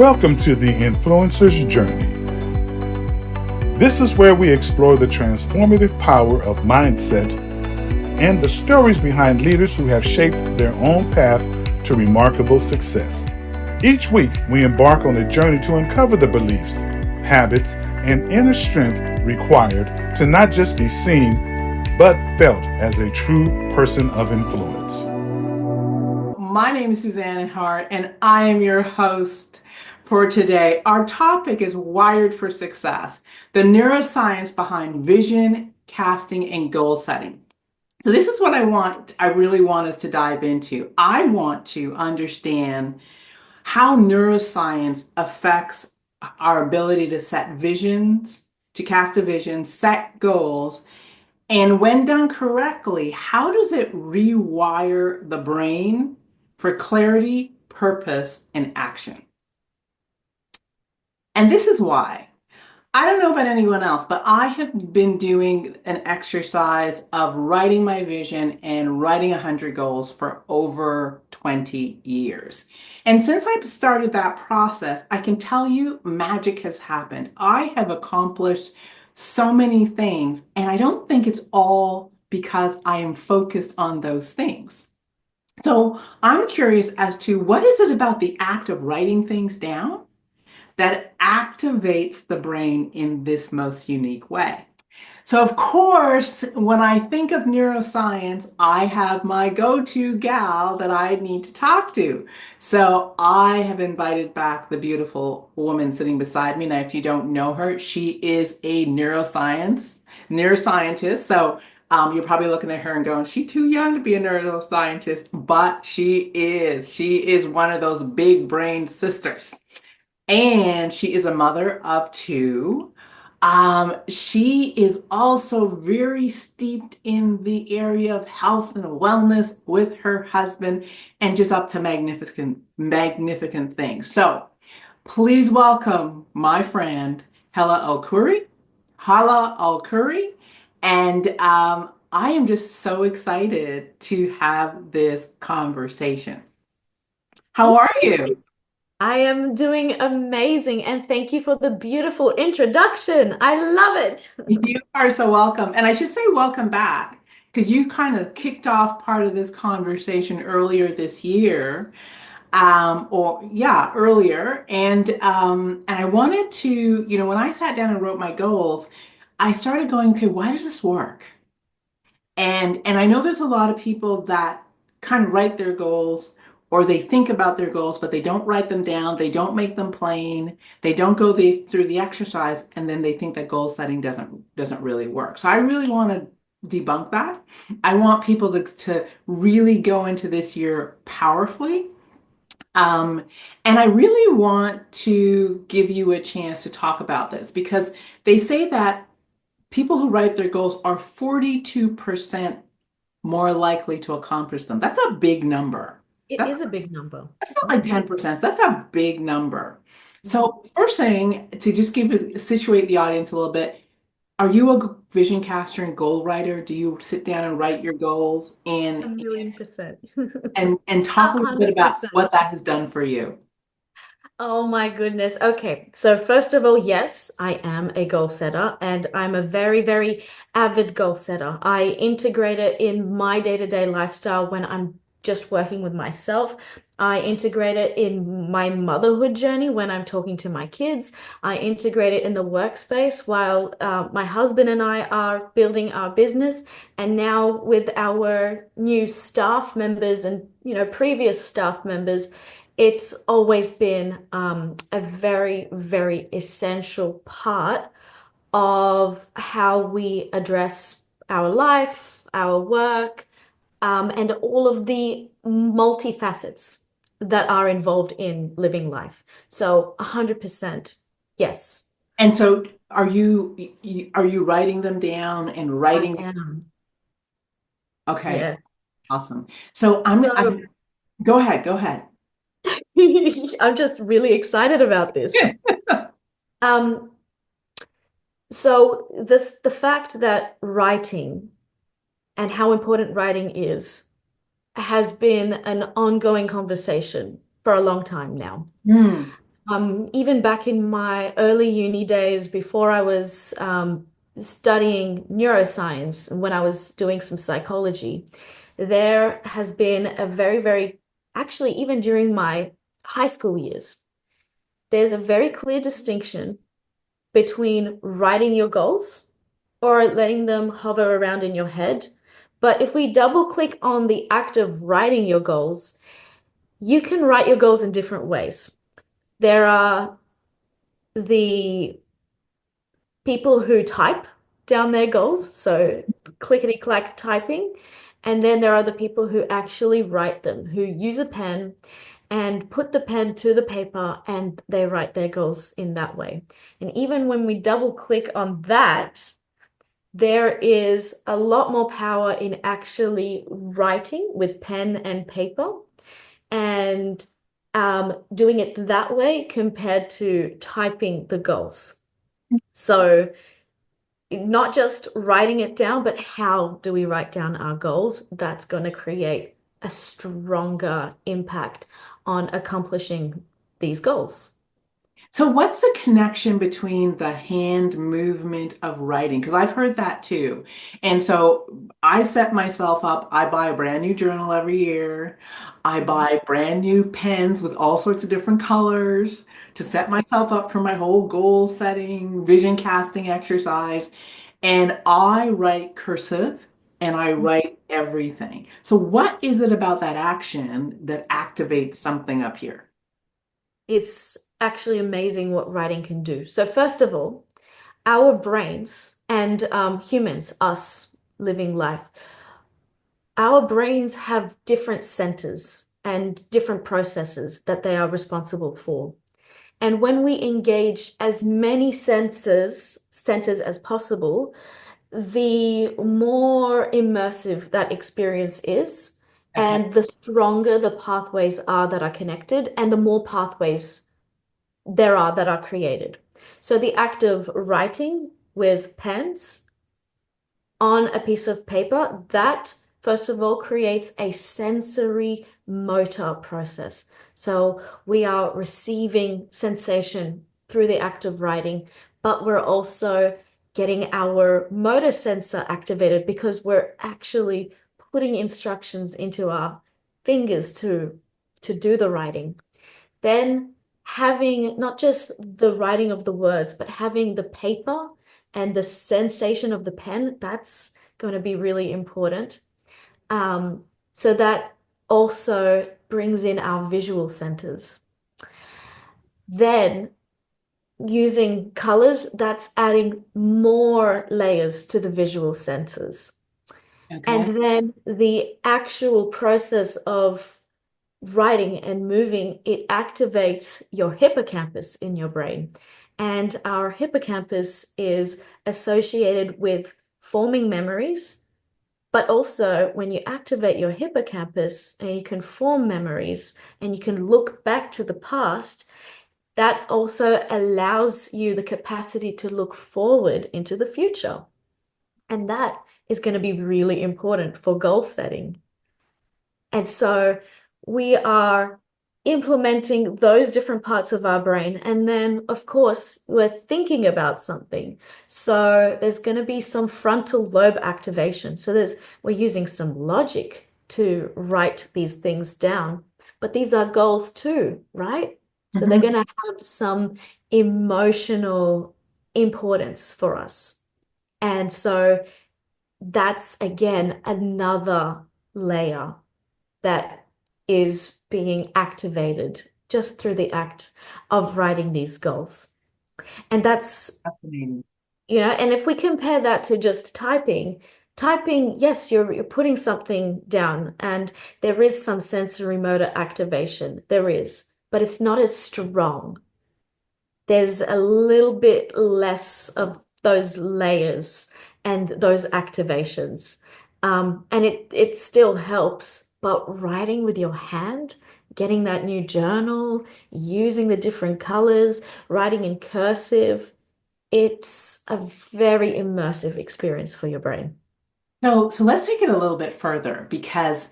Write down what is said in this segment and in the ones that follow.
Welcome to the Influencer's Journey. This is where we explore the transformative power of mindset and the stories behind leaders who have shaped their own path to remarkable success. Each week, we embark on a journey to uncover the beliefs, habits, and inner strength required to not just be seen, but felt as a true person of influence. My name is Suzan Hart, and I am your host for today. Our topic is Wired for Success, the neuroscience behind vision, casting, and goal setting. So this is what I really want us to dive into. I want to understand how neuroscience affects our ability to set visions, to cast a vision, set goals, and when done correctly, how does it rewire the brain for clarity, purpose, and action? And this is why. I don't know about anyone else, but I have been doing an exercise of writing my vision and writing 100 goals for over 20 years. And since I've started that process, I can tell you magic has happened. I have accomplished so many things, and I don't think it's all because I am focused on those things. So I'm curious as to what is it about the act of writing things down that activates the brain in this most unique way. So, of course, when I think of neuroscience, I have my go-to gal that I need to talk to. So I have invited back the beautiful woman sitting beside me. Now, if you don't know her, she is a neuroscientist. So you're probably looking at her and going, she's too young to be a neuroscientist, but she is. She is one of those big brain sisters. And she is a mother of two. She is also very steeped in the area of health and wellness with her husband and just up to magnificent things. So please welcome my friend, Hala El Khoury. Hala El Khoury. And I am just so excited to have this conversation. How are you? I am doing amazing, and thank you for the beautiful introduction. I love it. You are so welcome. And I should say welcome back because you kind of kicked off part of this conversation earlier this year. Or yeah, earlier. And I wanted to, when I sat down and wrote my goals, I started going, okay, why does this work? And I know there's a lot of people that kind of write their goals or they think about their goals, but they don't write them down. They don't make them plain. They don't go through the exercise, and then they think that goal setting doesn't really work. So I really want to debunk that. I want people to really go into this year powerfully. And I really want to give you a chance to talk about this because they say that people who write their goals are 42% more likely to accomplish them. That's a big number. It That's is a big number. that's not like 10%. That's a big number. So first thing, to just situate the audience a little bit, are you a vision caster and goal writer? Do you sit down and write your goals A million percent. and talk a little bit about 100%. what that has done for you? Oh my goodness. Okay. So first of all, yes, I am a goal setter and I'm a very, very avid goal setter. I integrate it in my day-to-day lifestyle when I'm just working with myself. I integrate it in my motherhood journey when I'm talking to my kids. I integrate it in the workspace while my husband and I are building our business. And now with our new staff members and, previous staff members, it's always been a very, very essential part of how we address our life, our work, and all of the multifacets that are involved in living life. So 100%, yes, And so are you writing them down and I writing? am. Okay, Yeah. awesome. So I'm So go ahead, go ahead. I'm just really excited about this. Um, so the fact that writing and how important writing is has been an ongoing conversation for a long time now. Hmm. Even back in my early uni days, before I was studying neuroscience, when I was doing some psychology, there has been a actually, even during my high school years, there's a very clear distinction between writing your goals or letting them hover around in your head. But if we double click on the act of writing your goals, you can write your goals in different ways. There are the people who type down their goals, so clickety clack typing. And then there are the people who actually write them, who use a pen and put the pen to the paper and they write their goals in that way. And even when we double click on that, there is a lot more power in actually writing with pen and paper and doing it that way compared to typing the goals. So not just writing it down, but how do we write down our goals? That's going to create a stronger impact on accomplishing these goals. So, what's the connection between the hand movement of writing? Because I've heard that too. And so I set myself up, I buy a brand new journal every year. I buy brand new pens with all sorts of different colors to set myself up for my whole goal setting, vision casting exercise. And I write cursive and I write everything. So, what is it about that action that activates something up here? It's actually amazing what writing can do. So, first of all, our brains and humans, us living life, our brains have different centers and different processes that they are responsible for. And when we engage as many centers as possible, the more immersive that experience is, Okay. and the stronger the pathways are that are connected, and the more pathways there are that are created. So the act of writing with pens on a piece of paper, that first of all creates a sensory motor process. So we are receiving sensation through the act of writing, but we're also getting our motor sensor activated because we're actually putting instructions into our fingers to do the writing. Then having not just the writing of the words, but having the paper and the sensation of the pen, that's going to be really important. So that also brings in our visual centers. Then using colors, that's adding more layers to the visual centers. Okay. And then the actual process of writing and moving, it activates your hippocampus in your brain. And our hippocampus is associated with forming memories, but also when you activate your hippocampus and you can form memories and you can look back to the past, that also allows you the capacity to look forward into the future. And that is going to be really important for goal setting. And so we are implementing those different parts of our brain. And then, of course, we're thinking about something. So there's going to be some frontal lobe activation. So we're using some logic to write these things down. But these are goals too, right? So they're Mhm. going to have some emotional importance for us. And so that's again another layer that is being activated just through the act of writing these goals. And that's, Fascinating. and if we compare that to just typing, yes, you're putting something down and there is some sensory motor activation. There is, but it's not as strong. There's a little bit less of those layers and those activations. And it still helps, but writing with your hand, getting that new journal, using the different colors, writing in cursive, it's a very immersive experience for your brain. So let's take it a little bit further because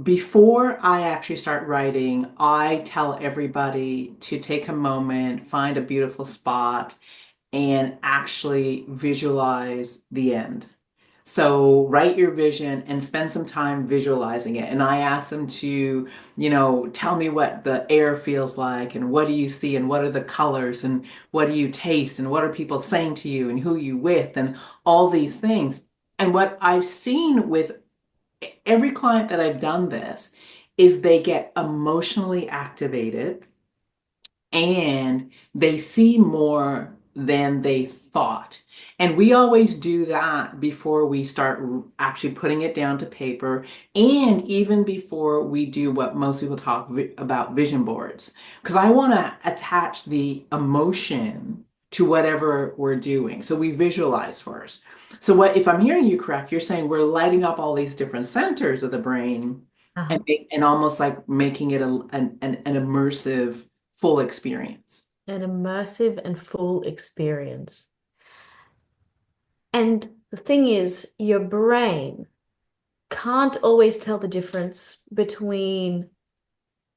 Before I actually start writing, I tell everybody to take a moment, find a beautiful spot, and actually visualize the end. So write your vision and spend some time visualizing it. And I ask them to, tell me what the air feels like and what do you see and what are the colors and what do you taste and what are people saying to you and who you with and all these things. And what I've seen with every client that I've done this is they get emotionally activated and they see more than they thought. And we always do that before we start actually putting it down to paper, and even before we do what most people talk about vision boards, because I want to attach the emotion to whatever we're doing. So we visualize first. So what if I'm hearing you correct, you're saying we're lighting up all these different centers of the brain Uh-huh. and almost like making it an immersive full experience. An immersive and full experience. And the thing is, your brain can't always tell the difference between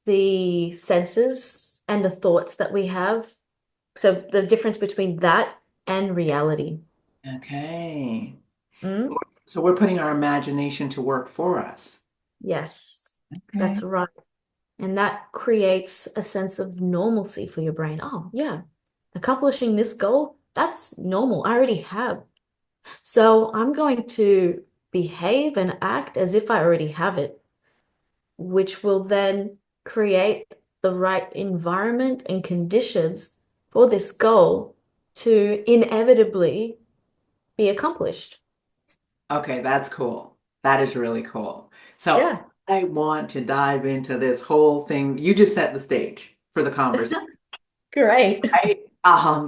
the senses and the thoughts that we have. So the difference between that and reality. Okay. So, Mm? so we're putting our imagination to work for us. Yes, Okay. that's right. And that creates a sense of normalcy for your brain. Oh, yeah, accomplishing this goal, that's normal. I already have. So I'm going to behave and act as if I already have it, which will then create the right environment and conditions for this goal to inevitably be accomplished. Okay, that's cool. That is really cool. So Yeah, I want to dive into this whole thing. You just set the stage for the conversation. great. Right?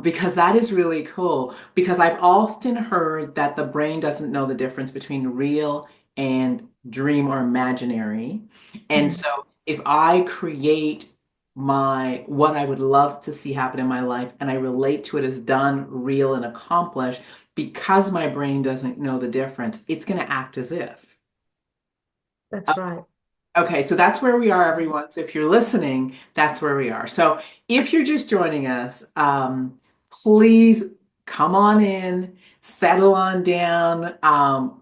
Because that is really cool. Because I've often heard that the brain doesn't know the difference between real and dream or imaginary. And Mm. so if I create my what I would love to see happen in my life and I relate to it as done, real, and accomplished, because my brain doesn't know the difference, it's going to act as if. That's right. Okay, so that's where we are, everyone. So if you're listening, that's where we are. So if you're just joining us, please come on in, settle on down.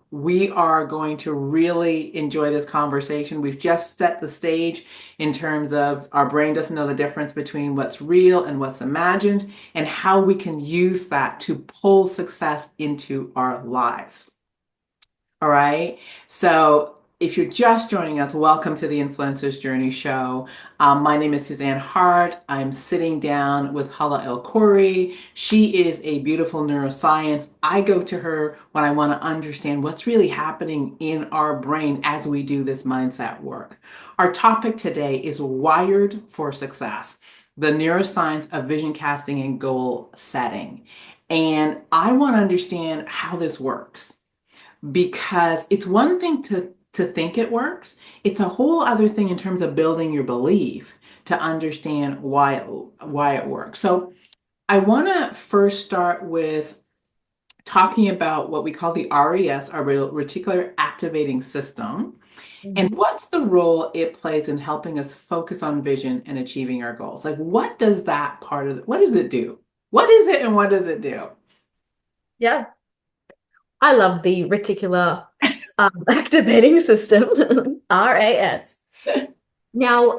We are going to really enjoy this conversation. We've just set the stage in terms of our brain doesn't know the difference between what's real and what's imagined, and how we can use that to pull success into our lives. All right. So if you're just joining us, welcome to the Influencers Journey Show. My name is Suzan Hart. I'm sitting down with Hala El Khoury. She is a beautiful neuroscience. I go to her when I want to understand what's really happening in our brain as we do this mindset work. Our topic today is Wired for Success, the neuroscience of vision casting and goal setting. And I want to understand how this works, because it's one thing to think it works. It's a whole other thing in terms of building your belief to understand why it works. So I want to first start with talking about what we call the RES, our reticular activating system, and Mhm. what's the role it plays in helping us focus on vision and achieving our goals. Like, what does that part of it, what does it do? What is it and what does it do? Yeah, I love the reticular activating system, RAS. Now,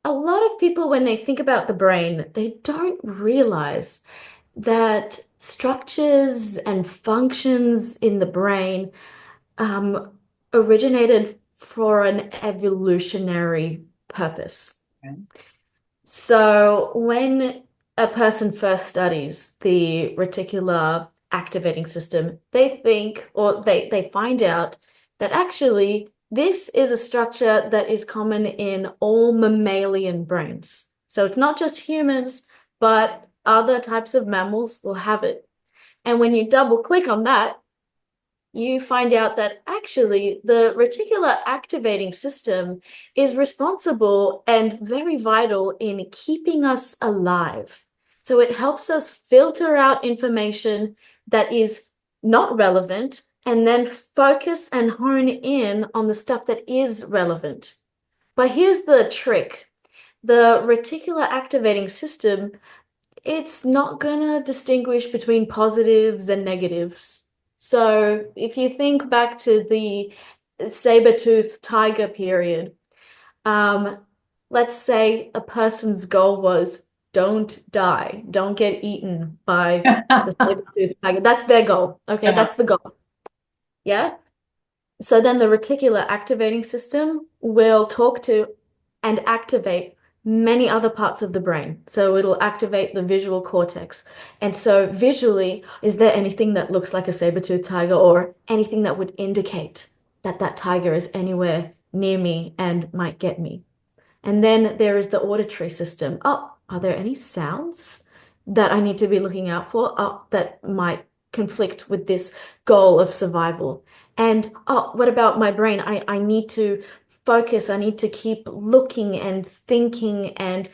a lot of people, when they think about the brain, they don't realize that structures and functions in the brain um, originated for an evolutionary purpose. Okay. So when a person first studies the reticular activating system, they think or they find out that actually this is a structure that is common in all mammalian brains. So it's not just humans, but other types of mammals will have it. And when you double click on that, you find out that actually the reticular activating system is responsible and very vital in keeping us alive. So it helps us filter out information that is not relevant and then focus and hone in on the stuff that is relevant. But here's the trick. The reticular activating system, it's not gonna distinguish between positives and negatives. So if you think back to the saber-toothed tiger period, um, let's say a person's goal was don't die, don't get eaten by the saber-toothed tiger. That's their goal. Okay, Uh-huh. that's the goal. Yeah. So then the reticular activating system will talk to and activate many other parts of the brain. So it'll activate the visual cortex. And so visually, is there anything that looks like a saber-toothed tiger or anything that would indicate that that tiger is anywhere near me and might get me? And then there is the auditory system. Oh, are there any sounds that I need to be looking out for? Oh, that might conflict with this goal of survival. And oh, what about my brain? I need to focus. I need to keep looking and thinking and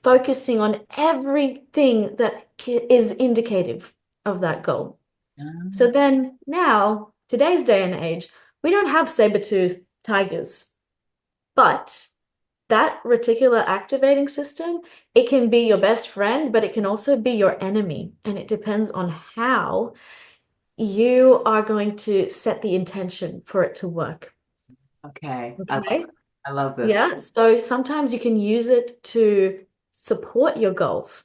focusing on everything that is indicative of that goal. So then now, today's day and age, we don't have saber-toothed tigers, but that reticular activating system, it can be your best friend, but it can also be your enemy. And it depends on how you are going to set the intention for it to work. Okay. Okay. I love this. Yeah. So sometimes you can use it to support your goals,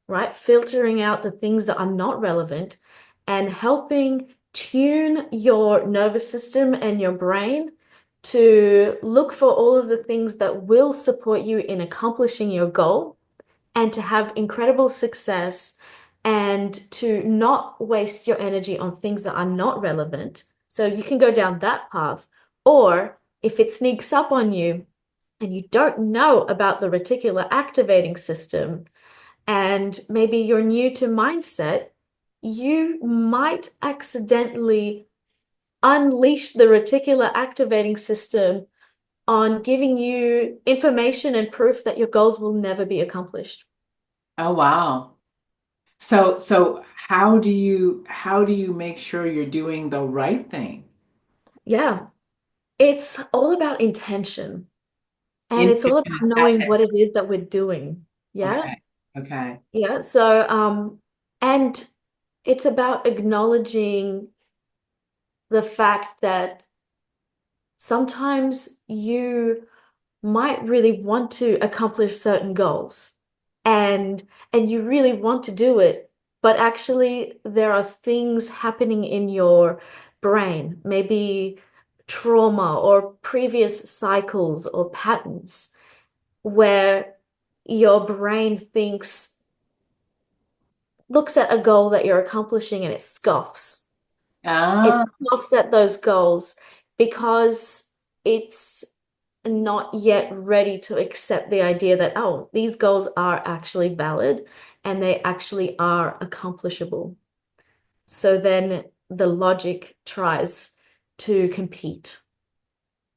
right? Filtering out the things that are not relevant and helping tune your nervous system and your brain to look for all of the things that will support you in accomplishing your goal and to have incredible success and to not waste your energy on things that are not relevant. So you can go down that path. Or if it sneaks up on you and you don't know about the reticular activating system, and maybe you're new to mindset, you might accidentally unleash the reticular activating system on giving you information and proof that your goals will never be accomplished. Oh, wow. So how do you make sure you're doing the right thing? Yeah, it's all about intention and it's all about Intention and knowing what attention. it is that we're doing. Yeah. Okay. Okay. Yeah. So, and it's about acknowledging the fact that sometimes you might really want to accomplish certain goals and you really want to do it, but actually there are things happening in your brain, maybe trauma or previous cycles or patterns where your brain thinks, looks at a goal that you're accomplishing and it scoffs. It Ah, scoffs at those goals because it's not yet ready to accept the idea that, oh, these goals are actually valid and they actually are accomplishable. So then the logic tries to compete.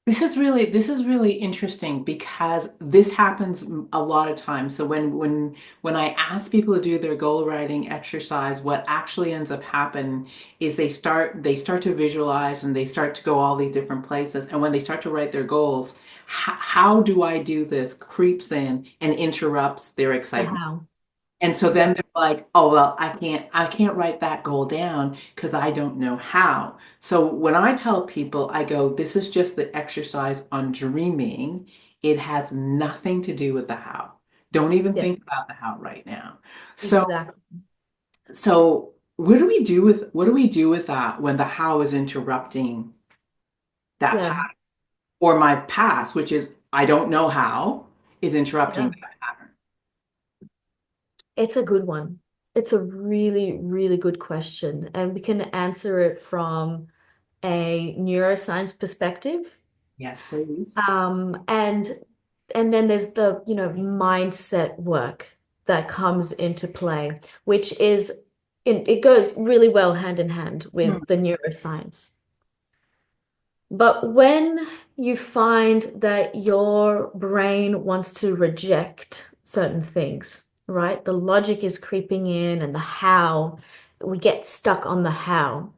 this is really interesting because this happens a lot of times. So when I ask people to do their goal writing exercise, what actually ends up happening is they start to visualize and they start to go all these different places. And when they start to write their goals, how do I do this creeps in and interrupts their The excitement. how. And so Yeah, then they're like, oh, well, I can't write that goal down because I don't know how. So when I tell people, I go, this is just the exercise on dreaming. It has nothing to do with the how. Don't even yeah, think about the how right now. So exactly. so what do we do with that when the how is interrupting that Yeah, pattern? Or my past, which is I don't know how, is interrupting yeah. that pattern. It's a good one. It's a really, really good question. And we can answer it from a neuroscience perspective. Yes, please. Um, and and then there's the, mindset work that comes into play, which is it goes really well hand in hand Hmm. with the neuroscience. But when you find that your brain wants to reject certain things, right? The logic is creeping in and the how, we get stuck on the how.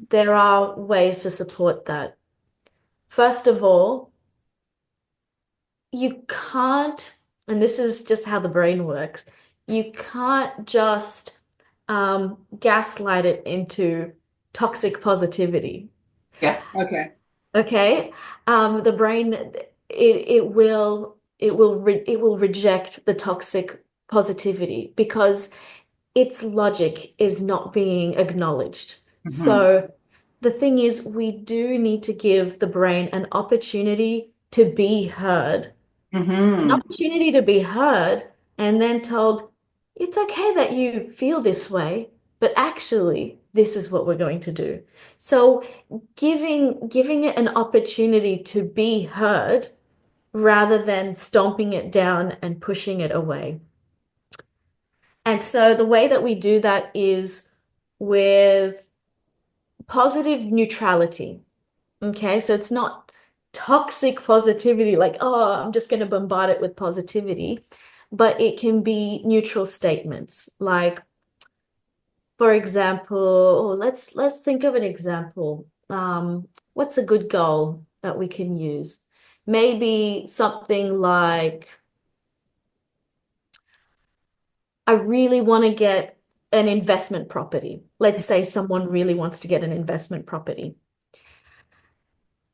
There are ways to support that. First of all, you can't, and this is just how the brain works, you can't just gaslight it into toxic positivity. Yeah. Okay. Okay? The brain it will reject the toxic positivity because its logic is not being acknowledged. Mm-hmm. So the thing is, we do need to give the brain an opportunity to be heard, an Mm-hmm. opportunity to be heard, and then told, it's okay that you feel this way, but actually, this is what we're going to do. So giving it an opportunity to be heard rather than stomping it down and pushing it away. And so the way that we do that is with positive neutrality. Okay, so it's not toxic positivity, like, oh, I'm just going to bombard it with positivity, but it can be neutral statements. Like, for example, let's think of an example. What's a good goal that we can use? Maybe something like, I really want to get an investment property. Let's say someone really wants to get an investment property.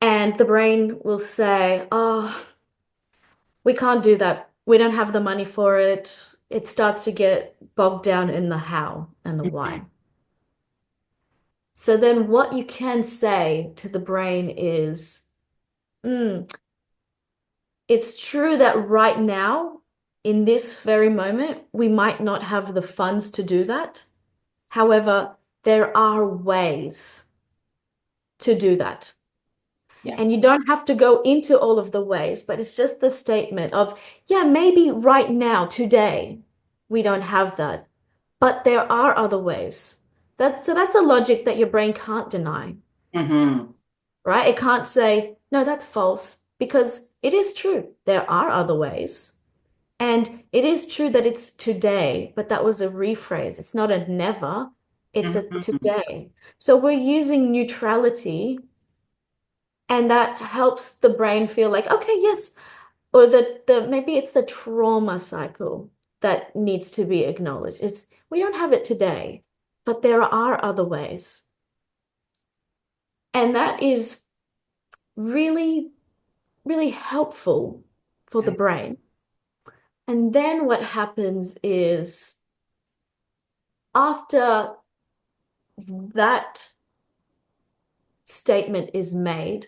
And the brain will say, oh, we can't do that. We don't have the money for it. It starts to get bogged down in the how and the why. So then what you can say to the brain is, mm, it's true that right now, in this very moment, we might not have the funds to do that. However, there are ways to do that. Yeah. And you don't have to go into all of the ways, but it's just the statement of, yeah, maybe right now, today, we don't have that, but there are other ways. That's a logic that your brain can't deny, Mm-hmm. right? It can't say, no, that's false, because it is true. There are other ways. And it is true that it's today, but that was a rephrase. It's not a never, it's a Mm-hmm. today. So we're using neutrality, and that helps the brain feel like, okay, yes, or the maybe it's the trauma cycle that needs to be acknowledged. It's we don't have it today, but there are other ways. And that is really, really helpful for the brain. And then what happens is after that statement is made,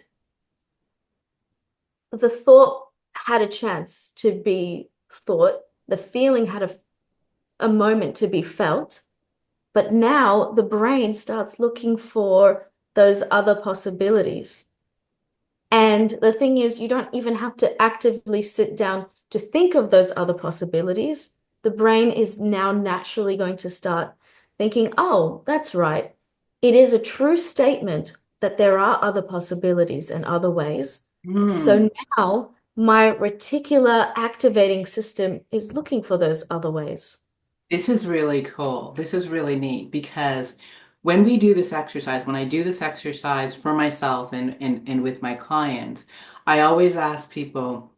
the thought had a chance to be thought, the feeling had a moment to be felt. But now the brain starts looking for those other possibilities. And the thing is, you don't even have to actively sit down to think of those other possibilities. The brain is now naturally going to start thinking, oh, that's right. It is a true statement that there are other possibilities and other ways. Mm. So now my reticular activating system is looking for those other ways. This is really cool. This is really neat because when we do this exercise, when I do this exercise for myself and with my clients, I always ask people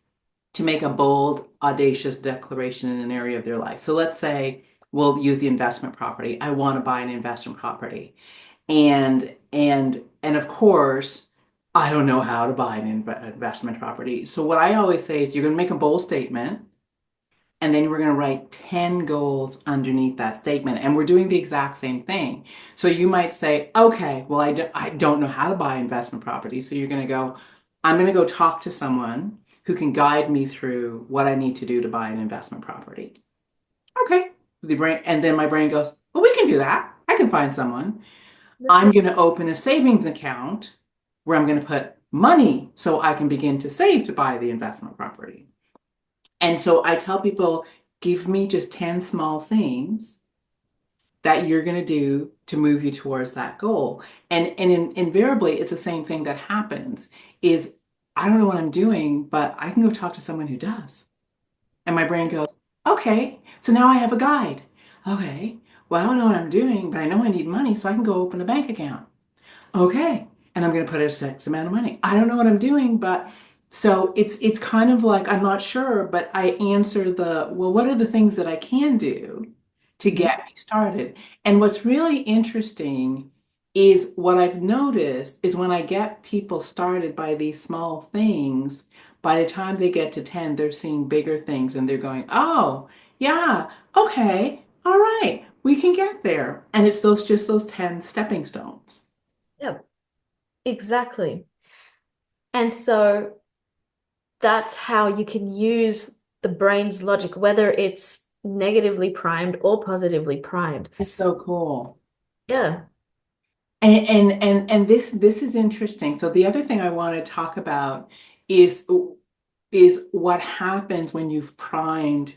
to make a bold, audacious declaration in an area of their life. So let's say we'll use the investment property. I want to buy an investment property. And of course, I don't know how to buy an investment property. So what I always say is you're going to make a bold statement and then we're going to write 10 goals underneath that statement. And we're doing the exact same thing. So you might say, okay, well, I don't know how to buy investment property. So you're going to go, I'm going to go talk to someone who can guide me through what I need to do to buy an investment property. Okay. And then my brain goes, well, we can do that. I can find someone. I'm going to open a savings account where I'm going to put money so I can begin to save to buy the investment property. And so I tell people, give me just 10 small things that you're going to do to move you towards that goal. And invariably, it's the same thing that happens is I don't know what I'm doing, but I can go talk to someone who does. And my brain goes, okay, so now I have a guide. Okay, well, I don't know what I'm doing, but I know I need money, so I can go open a bank account. Okay, and I'm going to put X amount of money. I don't know what I'm doing, but so it's kind of like I'm not sure, but I answer the, well, what are the things that I can do to Mhm. get me started? And what's really interesting is what I've noticed is when I get people started by these small things, by the time they get to 10, they're seeing bigger things and they're going, oh, yeah, okay, all right, we can get there. And it's those just those 10 stepping stones. Yeah, exactly. And so that's how you can use the brain's logic, whether it's negatively primed or positively primed. It's so cool. Yeah. And this is interesting. So the other thing I want to talk about is is what happens when you've primed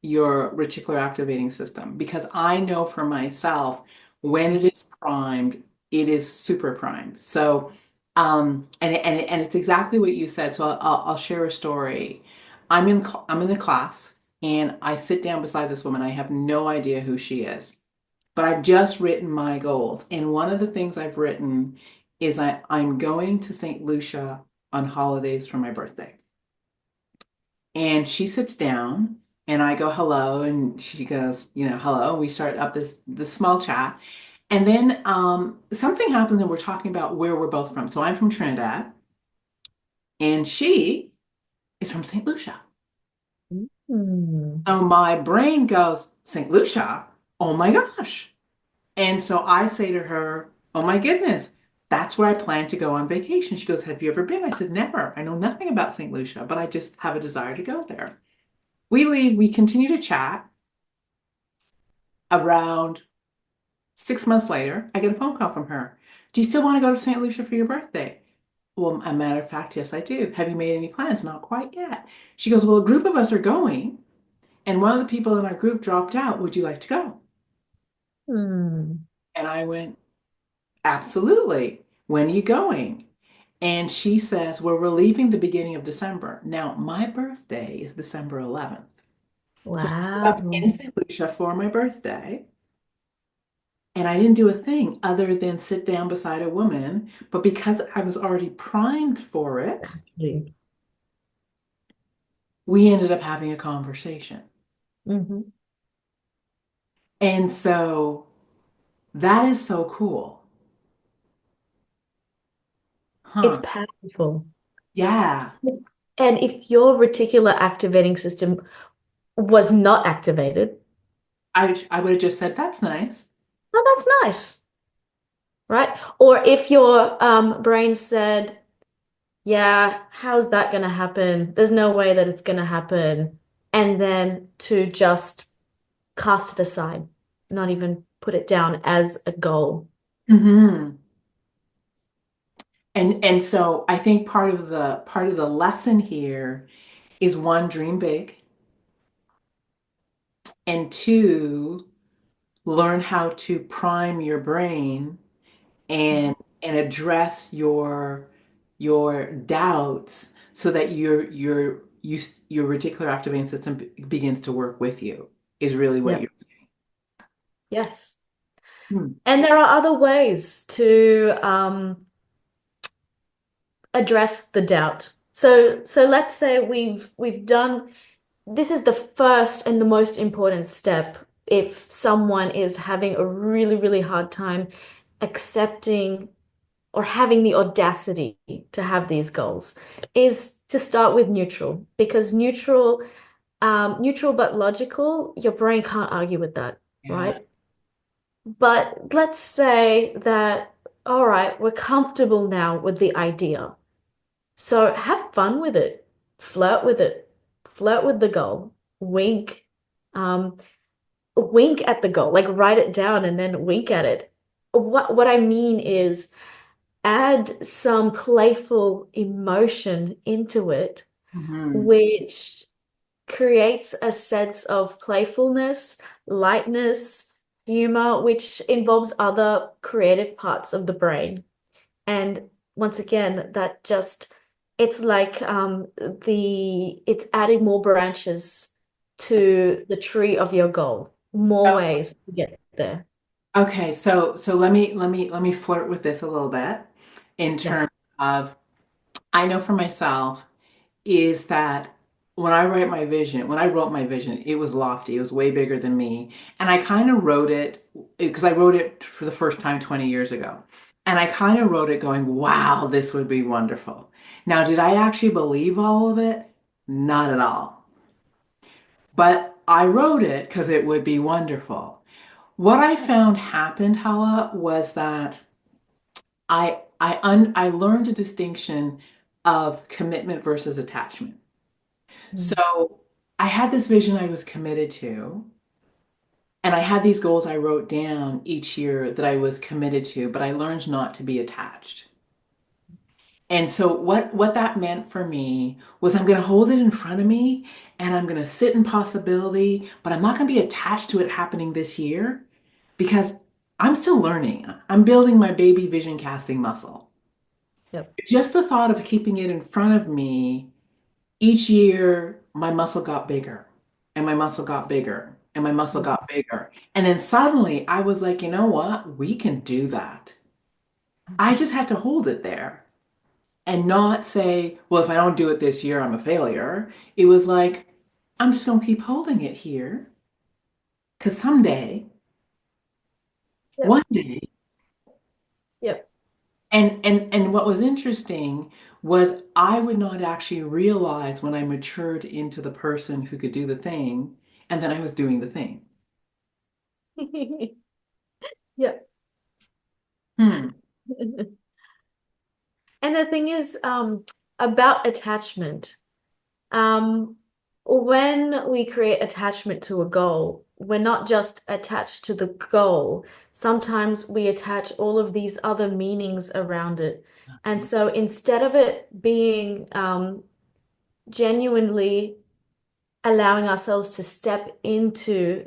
your reticular activating system. Because I know for myself, when it is primed, it is super primed. So and it's exactly what you said. So I'll share a story. I'm in a class and I sit down beside this woman. I have no idea who she is, but I've just written my goals. And one of the things I've written is I'm going to St. Lucia on holidays for my birthday. And she sits down and I go, hello. And she goes, hello. We start up this small chat. And then something happens and we're talking about where we're both from. So I'm from Trinidad and she is from St. Lucia. Mm. So my brain goes, St. Lucia? Oh my gosh. And so I say to her, oh my goodness, that's where I plan to go on vacation. She goes, have you ever been? I said, never. I know nothing about St. Lucia, but I just have a desire to go there. We leave, we continue to chat. Around 6 months later, I get a phone call from her. Do you still want to go to St. Lucia for your birthday? Well, a matter of fact, yes, I do. Have you made any plans? Not quite yet. She goes, well, a group of us are going, and one of the people in our group dropped out. Would you like to go? Hmm. And I went, absolutely. When are you going? And she says, well, we're leaving the beginning of December. Now, my birthday is December 11th. So I ended up Wow. in St. Lucia for my birthday. And I didn't do a thing other than sit down beside a woman. But because I was already primed for it, we ended up having a conversation. Mm-hmm. And so that is so cool. It's Huh. powerful. Yeah. And if your reticular activating system was not activated, I would have just said, that's nice. oh, that's nice, right? Or if your brain said, yeah, how's that going to happen? There's no way that it's going to happen. And then to just cast it aside, not even put it down as a goal. Hmm. And so I think part of the lesson here is one, dream big, and two, learn how to prime your brain and address your doubts so that your reticular activating system begins to work with you is really what Yeah. you're. Yes. Hmm. And there are other ways to address the doubt. So let's say we've done this is the first and the most important step if someone is having a really, really hard time accepting or having the audacity to have these goals is to start with neutral because neutral but logical, your brain can't argue with that, Yeah. right? But let's say that, all right, we're comfortable now with the idea. So have fun with it, flirt with it, flirt with the goal, wink, um, wink at the goal, like write it down and then wink at it. What I mean is add some playful emotion into it, Hmm. which creates a sense of playfulness, lightness, humor, which involves other creative parts of the brain. And once again, that just it's like it's adding more branches to the tree of your goal, more ways to get there. Okay, so let me flirt with this a little bit in Yeah. terms of I know for myself is that when I wrote my vision, it was lofty, it was way bigger than me. And I kind of wrote it because I wrote it for the first time 20 years ago. And I kind of wrote it going, wow, this would be wonderful. Now, did I actually believe all of it? Not at all. But I wrote it because it would be wonderful. What I found happened, Hala, was that I learned a distinction of commitment versus attachment. Mm. So I had this vision I was committed to, and I had these goals I wrote down each year that I was committed to, but I learned not to be attached. And so what that meant for me was I'm going to hold it in front of me and I'm going to sit in possibility, but I'm not going to be attached to it happening this year because I'm still learning. I'm building my baby vision casting muscle. Yep. Just the thought of keeping it in front of me each year, my muscle got bigger and my muscle got bigger and my muscle got bigger. And then suddenly I was like, you know what? We can do that. I just had to hold it there and not say, well, if I don't do it this year, I'm a failure. It was like, I'm just going to keep holding it here because someday, Yep. one day, Yep. and what was interesting was I would not actually realize when I matured into the person who could do the thing, and then I was doing the thing. Yep. Hmm. And the thing is, about attachment, um, when we create attachment to a goal, we're not just attached to the goal. Sometimes we attach all of these other meanings around it. And so instead of it being genuinely allowing ourselves to step into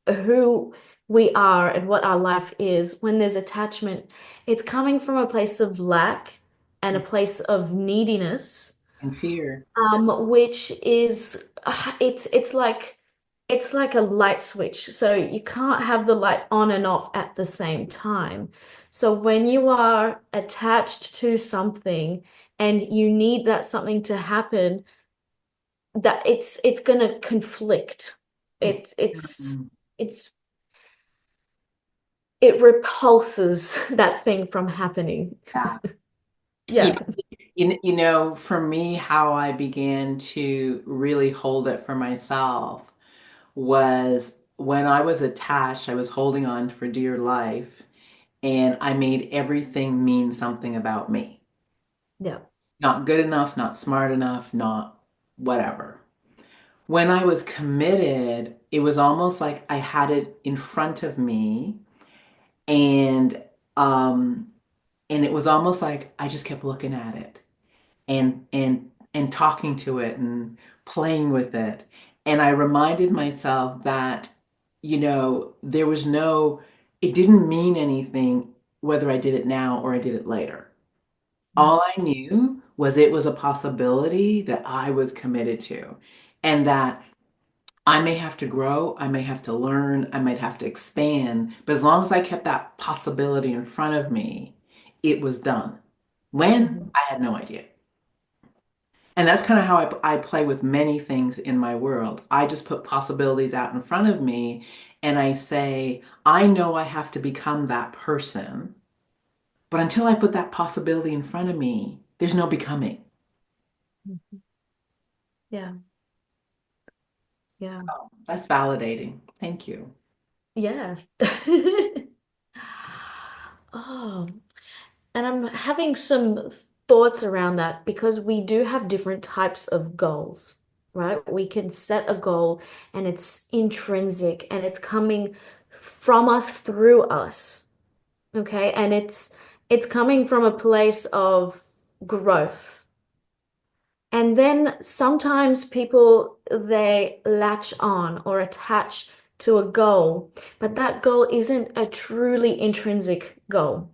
who we are and what our life is, when there's attachment, it's coming from a place of lack and a place of neediness, And fear. which is it's like a light switch. So you can't have the light on and off at the same time. So when you are attached to something and you need that something to happen, that it's gonna conflict. It it's Mhm. it's it repulses that thing from happening. Yeah. Yeah. Yeah. For me, how I began to really hold it for myself was when I was attached, I was holding on for dear life, and I made everything mean something about me. Yeah. Not good enough, not smart enough, not whatever. When I was committed, it was almost like I had it in front of me, and um and it was almost like I just kept looking at it and talking to it and playing with it. And I reminded myself that, there was it didn't mean anything whether I did it now or I did it later. All I knew was it was a possibility that I was committed to, and that I may have to grow, I may have to learn, I might have to expand, but as long as I kept that possibility in front of me, it was done. When? Mhm. I had no idea. And that's kind of how I play with many things in my world. I just put possibilities out in front of me and I say, I know I have to become that person, but until I put that possibility in front of me, there's no becoming. Yeah. Yeah. That's validating. Thank you. Yeah. Oh, and I'm having some thoughts around that because we do have different types of goals, right? We can set a goal and it's intrinsic and it's coming from us through us, okay? And it's coming from a place of growth. And then sometimes people they latch on or attach to a goal, but that goal isn't a truly intrinsic goal.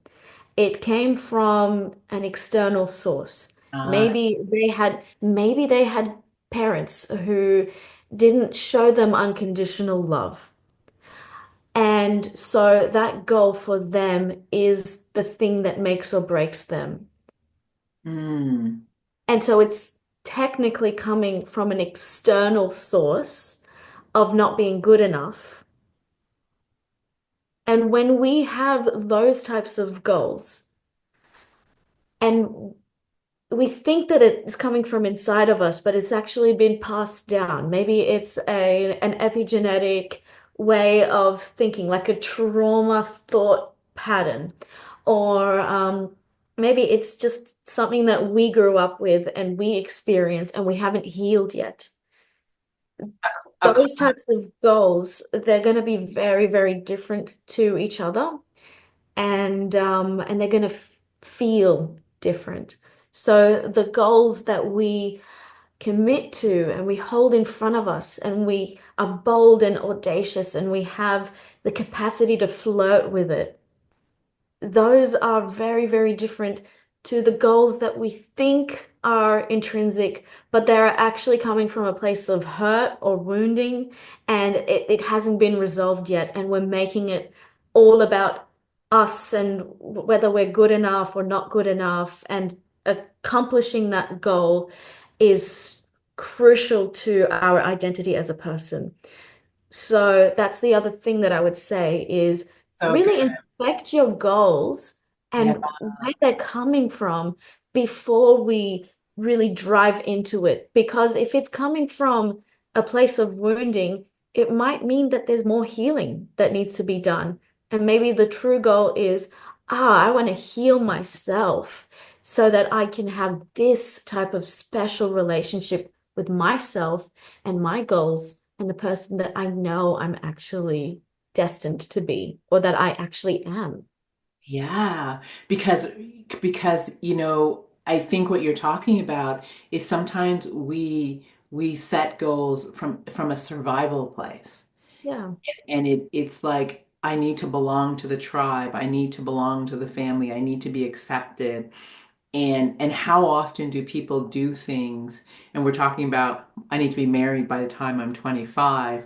It came from an external source. Uh, Maybe they had parents who didn't show them unconditional love. And so that goal for them is the thing that makes or breaks them. Mm. And so it's technically coming from an external source of not being good enough. And when we have those types of goals, and we think that it's coming from inside of us, but it's actually been passed down. Maybe it's an epigenetic way of thinking, like a trauma thought pattern, or maybe it's just something that we grew up with and we experience and we haven't healed yet. A Those types of goals, they're going to be very, very different to each other, and they're going to feel different. So the goals that we commit to and we hold in front of us and we are bold and audacious and we have the capacity to flirt with it, those are very, very different to the goals that we think are intrinsic, but they're actually coming from a place of hurt or wounding, and it hasn't been resolved yet. And we're making it all about us and whether we're good enough or not good enough. And accomplishing that goal is crucial to our identity as a person. So that's the other thing that I would say is so good. really inspect your goals Yeah. and where they're coming from before we really drive into it. Because if it's coming from a place of wounding, it might mean that there's more healing that needs to be done. And maybe the true goal is, I want to heal myself so that I can have this type of special relationship with myself and my goals and the person that I know I'm actually destined to be or that I actually am. Yeah, because I think what you're talking about is sometimes we set goals from a survival place. Yeah. And it's like I need to belong to the tribe, I need to belong to the family, I need to be accepted. And how often do people do things, and we're talking about I need to be married by the time I'm 25.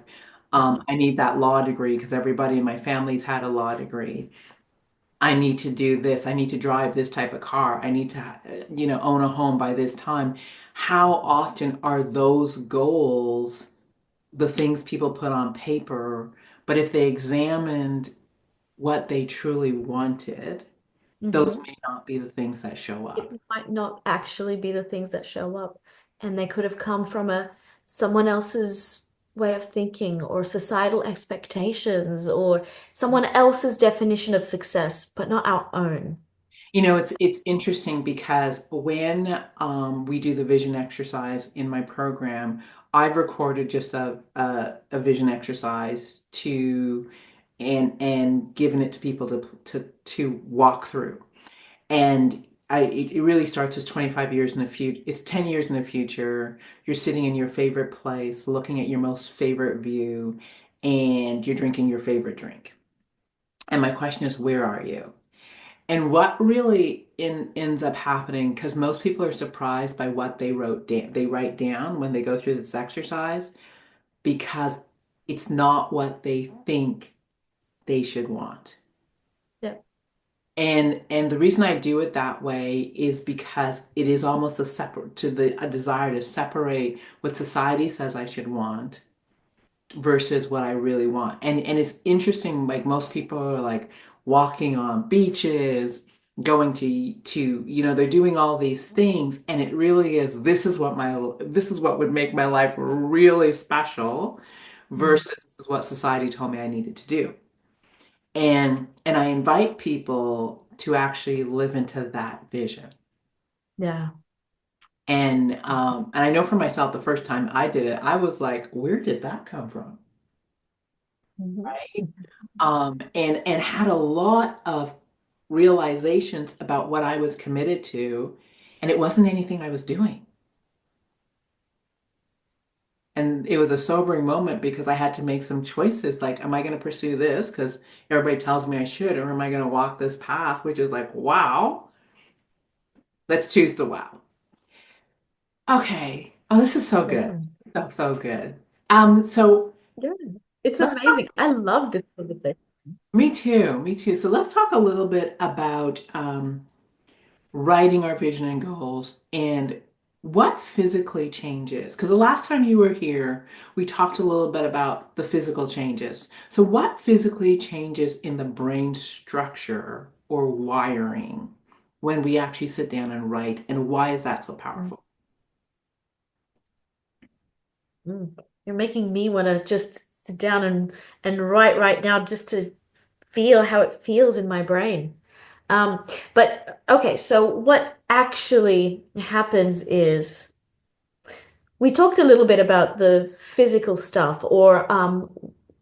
I need that law degree because everybody in my family's had a law degree. I need to do this. I need to drive this type of car. I need to, own a home by this time. How often are those goals the things people put on paper? But if they examined what they truly wanted, those Hmm. may not be the things that show It up. might not actually be the things that show up, and they could have come from a someone else's way of thinking or societal expectations or someone else's definition of success, but not our own. It's interesting because when we do the vision exercise in my program, I've recorded just a vision exercise to and given it to people to walk through. And it really starts as 25 years in the future. It's 10 years in the future. You're sitting in your favorite place, looking at your most favorite view, and you're drinking your favorite drink. And my question is, where are you? And what really ends up happening, because most people are surprised by what they write down when they go through this exercise, because it's not what they think they should want. Yeah. And the reason I do it that way is because it is almost a desire to separate what society says I should want versus what I really want. And it's interesting, like most people are like walking on beaches, going to they're doing all these things, and it really is this is what would make my life really special Mm. versus this is what society told me I needed to do. And I invite people to actually live into that vision. Yeah. And I know for myself, the first time I did it, I was like, where did that come from? Mhm. Right? And had a lot of realizations about what I was committed to, and it wasn't anything I was doing. And it was a sobering moment because I had to make some choices like, am I going to pursue this because everybody tells me I should, or am I going to walk this path, which is like, wow, let's choose the wow. Okay. Oh, this is so good. Yeah. So good. So Yeah. It's Let's talk, amazing. I love this conversation. me too, me too. So let's talk a little bit about writing our vision and goals and what physically changes. Because the last time you were here, we talked a little bit about the physical changes. So, what physically changes in the brain structure or wiring when we actually sit down and write, and why is that so Mm, powerful? mm. You're making me want to just sit down and write right now just to feel how it feels in my brain. But okay, so what actually happens is we talked a little bit about the physical stuff or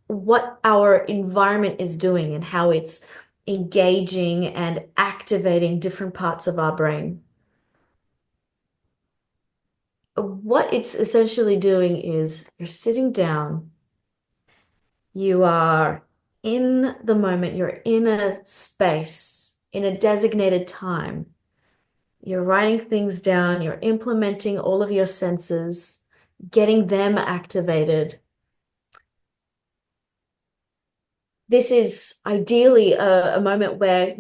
what our environment is doing and how it's engaging and activating different parts of our brain. What it's essentially doing is you're sitting down, you are in the moment, you're in a space, in a designated time. You're writing things down, you're implementing all of your senses, getting them activated. This is ideally a moment where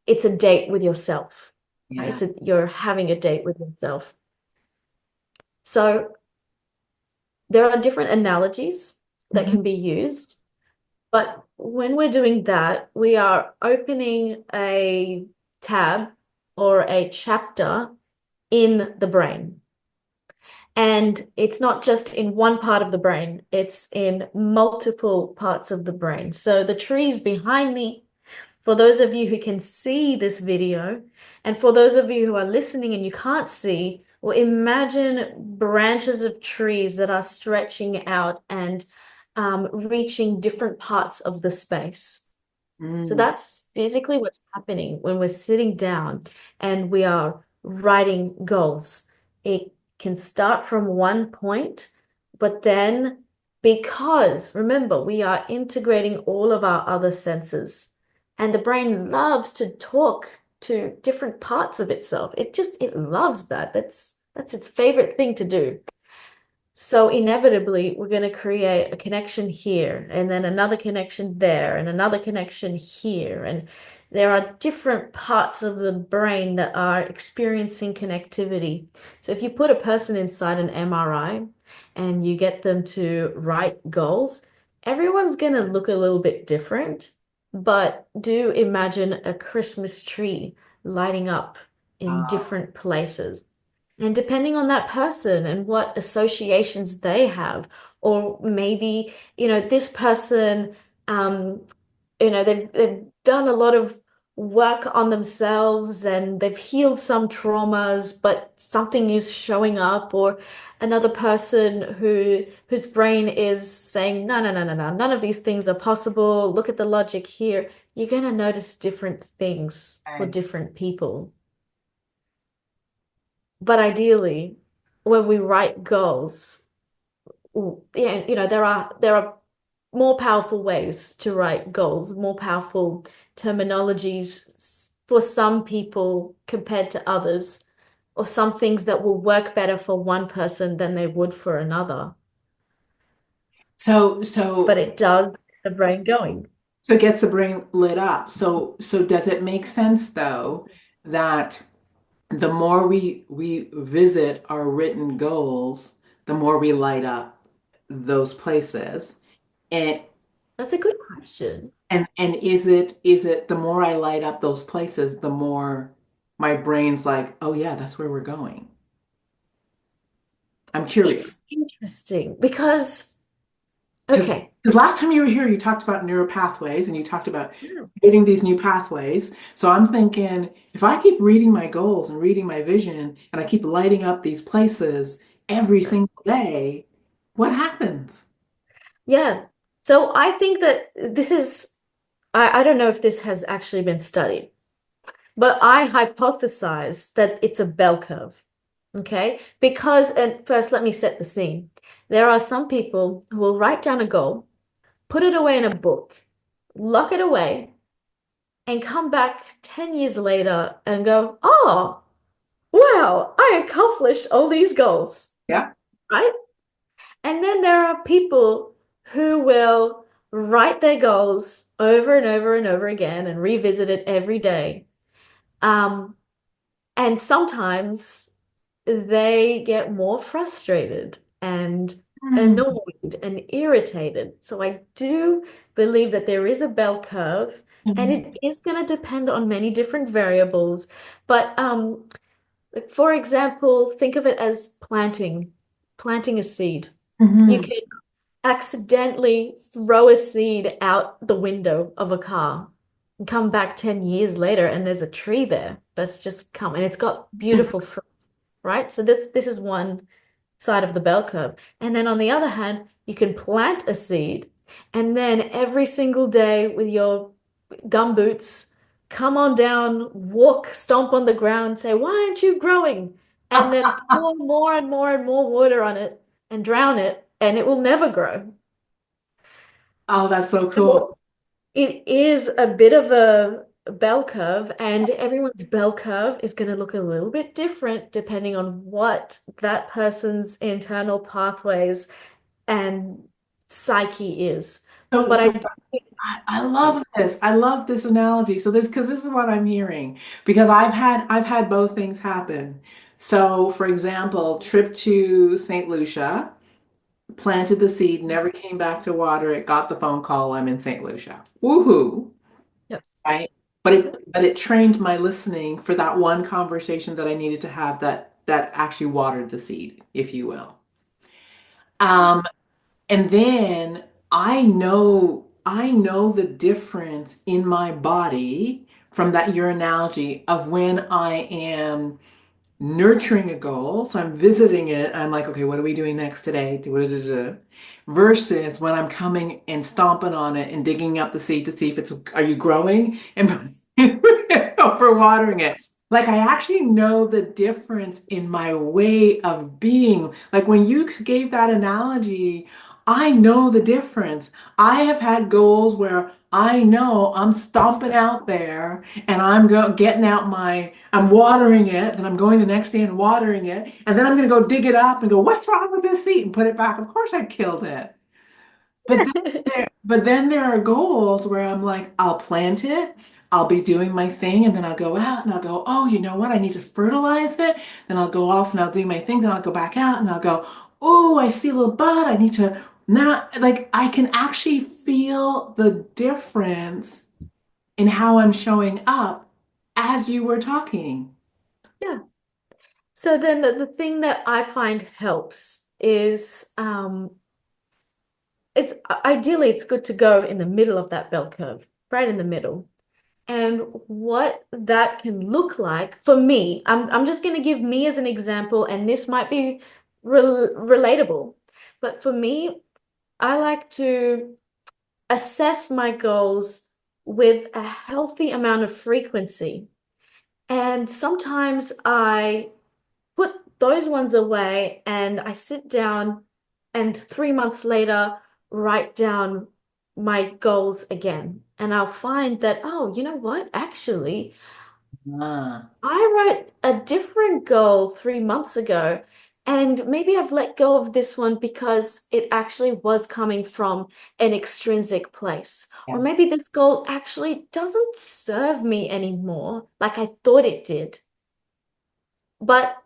it's a date with yourself, right? Yeah. You're having a date with yourself. So there are different analogies that Mhm. can be used, but when we're doing that, we are opening a tab or a chapter in the brain. And it's not just in one part of the brain, it's in multiple parts of the brain. So the trees behind me, for those of you who can see this video, and for those of you who are listening and you can't see, well, imagine branches of trees that are stretching out and reaching different parts of the space. So Mm. that's physically what's happening when we're sitting down and we are writing goals. It can start from one point, but then because remember, we are integrating all of our other senses, and the brain loves to talk to different parts of itself. It loves that. That's its favorite thing to do. So inevitably, we're going to create a connection here, and then another connection there, and another connection here. And there are different parts of the brain that are experiencing connectivity. So if you put a person inside an MRI and you get them to write goals, everyone's going to look a little bit different. But do imagine a Christmas tree lighting up in Ah, different places. And depending on that person and what associations they have, or maybe, this person, um, they've done a lot of work on themselves and they've healed some traumas, but something is showing up, or another person whose brain is saying, no, no, no, no, no, none of these things are possible. Look at the logic here. You're going to notice different things for okay. different people. But ideally, when we write goals, yeah, there are more powerful ways to write goals, more powerful terminologies for some people compared to others, or some things that will work better for one person than they would for another. So, But so, it does get the brain going. so it gets the brain lit up. So does it make sense though that the more we visit our written goals, the more we light up those places? And That's a good question. and is it the more I light up those places, the more my brain's like, oh yeah, that's where we're going. I'm curious. It's interesting because, Because okay. last time you were here, you talked about neural pathways and you talked about Yeah. creating these new pathways. So I'm thinking, if I keep reading my goals and reading my vision and I keep lighting up these places every single day, what happens? Yeah. So I think that I don't know if this has actually been studied, but I hypothesize that it's a bell curve. Okay. And first, let me set the scene. There are some people who will write down a goal, put it away in a book, lock it away, and come back 10 years later and go, oh, wow, I accomplished all these goals, Yeah. right? And then there are people who will write their goals over and over and over again and revisit it every day. Um, and sometimes they get more frustrated and Mm, annoyed and irritated. So I do believe that there is a bell curve, and mhm, it is going to depend on many different variables. But like, for example, think of it as planting a seed. You mhm. can accidentally throw a seed out the window of a car and come back 10 years later and there's a tree there that's just come and it's got beautiful fruit, right? So this is one side of the bell curve. And then on the other hand, you can plant a seed and then every single day with your gum boots, come on down, walk, stomp on the ground, say, "Why aren't you growing?" And then pour more and more and more water on it and drown it, and it will never grow. Oh, that's so cool. So it is a bit of a bell curve, and everyone's bell curve is going to look a little bit different depending on what that person's internal pathways and psyche is. So, But so I I love this. I love this analogy. So this, because this is what I'm hearing, because I've had both things happen. So, for example, trip to St. Lucia, planted the seed, never came back to water it, got the phone call, I'm in St. Lucia. Woohoo, Yep. right? But it trained my listening for that one conversation that I needed to have that actually watered the seed, if you will. Um, And then I know the difference in my body from that your analogy of when I am nurturing a goal. So I'm visiting it. I'm like, okay, what are we doing next today? Versus when I'm coming and stomping on it and digging up the seed to see if are you growing and over watering it. Like I actually know the difference in my way of being. Like when you gave that analogy, I know the difference. I have had goals where I know I'm stomping out there and getting out I'm watering it, then I'm going the next day and watering it, and then I'm going to go dig it up and go, what's wrong with this seed? And put it back. Of course I killed it. But then there are goals where I'm like, I'll plant it, I'll be doing my thing, and then I'll go out and I'll go, oh, you know what? I need to fertilize it. Then I'll go off and I'll do my thing. Then I'll go back out and I'll go, oh, I see a little bud. I need to not like I can actually feel the difference in how I'm showing up as you were talking. Yeah. So then the thing that I find helps is it's ideally it's good to go in the middle of that bell curve, right in the middle. And what that can look like for me, I'm just going to give me as an example, and this might be relatable. But for me, I like to assess my goals with a healthy amount of frequency. And sometimes I put those ones away and I sit down and 3 months later write down my goals again. And I'll find that, oh, you know what? Actually, Ah. I wrote a different goal 3 months ago. And maybe I've let go of this one because it actually was coming from an extrinsic place. Or Yeah. maybe this goal actually doesn't serve me anymore like I thought it did. But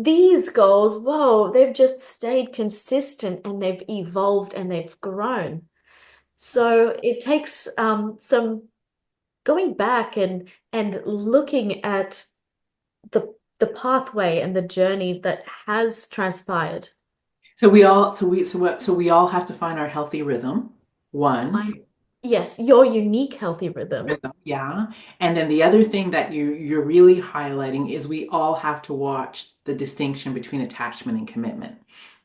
these goals, whoa, they've just stayed consistent and they've evolved and they've grown. So it takes some going back and looking at the pathway and the journey that has transpired. So we all have to find our healthy rhythm. One. Find, yes, your unique healthy rhythm. Rhythm, yeah. And then the other thing that you're really highlighting is we all have to watch the distinction between attachment and commitment.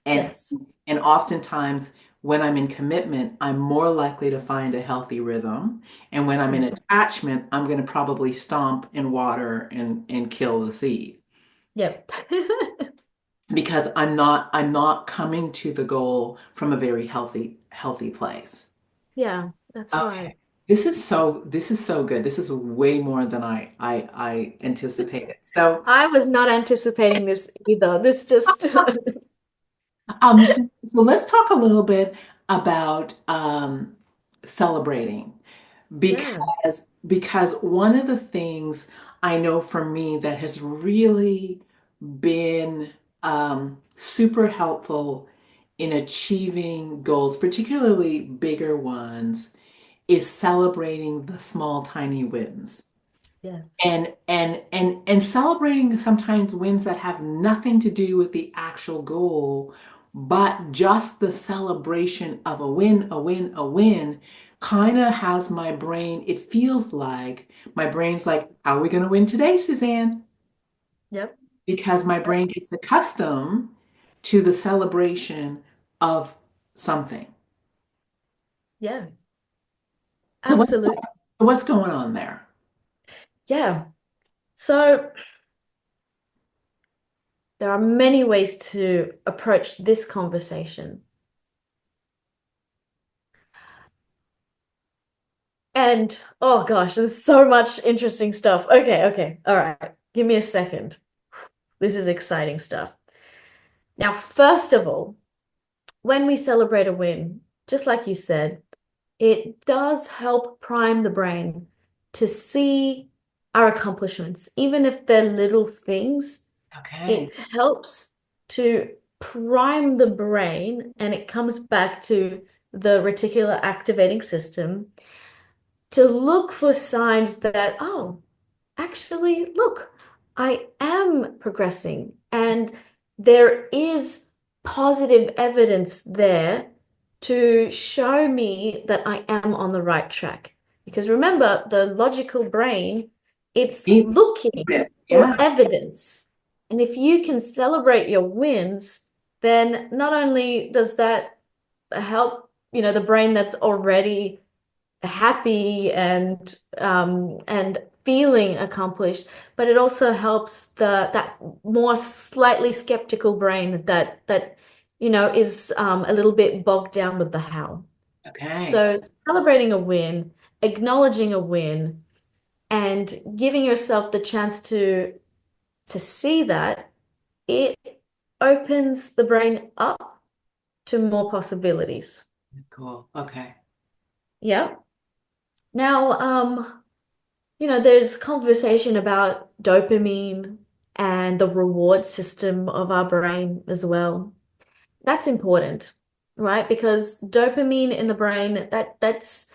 And Yes. and oftentimes when I'm in commitment, I'm more likely to find a healthy rhythm. And when I'm in Mhm. attachment, I'm going to probably stomp and water and kill the seed Yep. because I'm not coming to the goal from a very healthy place. Yeah, that's Okay. right. This is so good. This is way more than I anticipated. So, I was not anticipating this either. This just so let's talk a little bit. about celebrating Yeah. because one of the things I know for me that has really been super helpful in achieving goals, particularly bigger ones, is celebrating the small, tiny wins. Yes. And celebrating sometimes wins that have nothing to do with the actual goal, but just the celebration of a win kind of has my brain, it feels like my brain's like, how are we going to win today, Suzanne? Yep. Because my brain gets accustomed to the celebration of something. Yeah. So Absolutely. what's going on there? Yeah. So there are many ways to approach this conversation. And oh gosh, there's so much interesting stuff. Okay, okay. All right. Give me a second. This is exciting stuff. Now, first of all, when we celebrate a win, just like you said, it does help prime the brain to see our accomplishments, even if they're little things. Okay. It helps to prime the brain, and it comes back to the reticular activating system to look for signs that, oh, actually, look, I am progressing, and there is positive evidence there to show me that I am on the right track. Because remember, the logical brain, it's Neat. looking Yeah. for evidence. And if you can celebrate your wins, then not only does that help, the brain that's already happy and feeling accomplished, but it also helps that more slightly skeptical brain that is a little bit bogged down with the how. Okay. So celebrating a win, acknowledging a win, and giving yourself the chance to see that, it opens the brain up to more possibilities. That's cool. Okay. Yeah. Now, there's conversation about dopamine and the reward system of our brain as well. That's important, right? Because dopamine in the brain, that's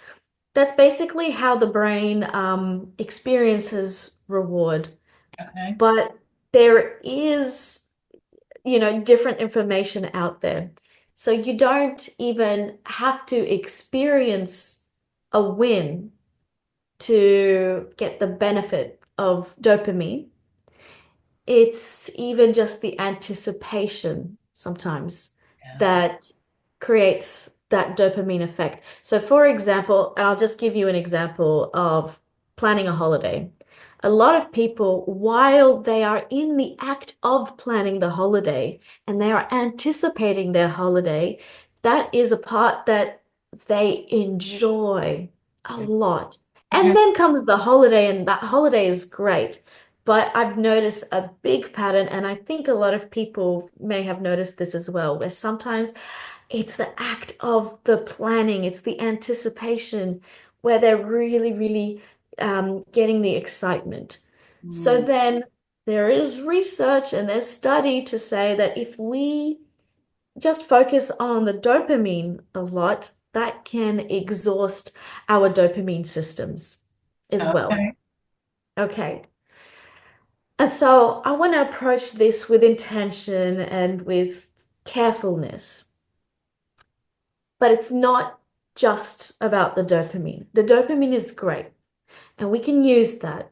basically how the brain experiences reward. Okay. But there is, different information out there. So you don't even have to experience a win to get the benefit of dopamine. It's even just the anticipation sometimes Yeah. that creates that dopamine effect. So, for example, I'll just give you an example of planning a holiday. A lot of people, while they are in the act of planning the holiday and they are anticipating their holiday, that is a part that they enjoy a Yeah. lot. And Okay. then comes the holiday, and that holiday is great. But I've noticed a big pattern, and I think a lot of people may have noticed this as well, where sometimes it's the act of the planning, it's the anticipation where they're really, really getting the excitement. So Mm. then there is research and there's study to say that if we just focus on the dopamine a lot, that can exhaust our dopamine systems as well. Okay. Okay. And so I want to approach this with intention and with carefulness. But it's not just about the dopamine. The dopamine is great, and we can use that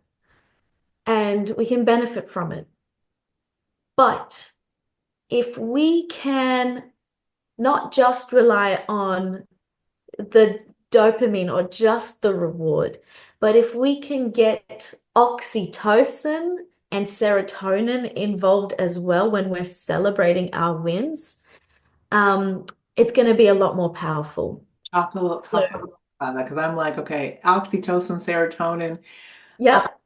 and we can benefit from it. But if we can not just rely on the dopamine or just the reward, but if we can get oxytocin and serotonin involved as well when we're celebrating our wins, um, it's going to be a lot more powerful. So, Talk a little about that because I'm like, okay, oxytocin, serotonin, uh, yep,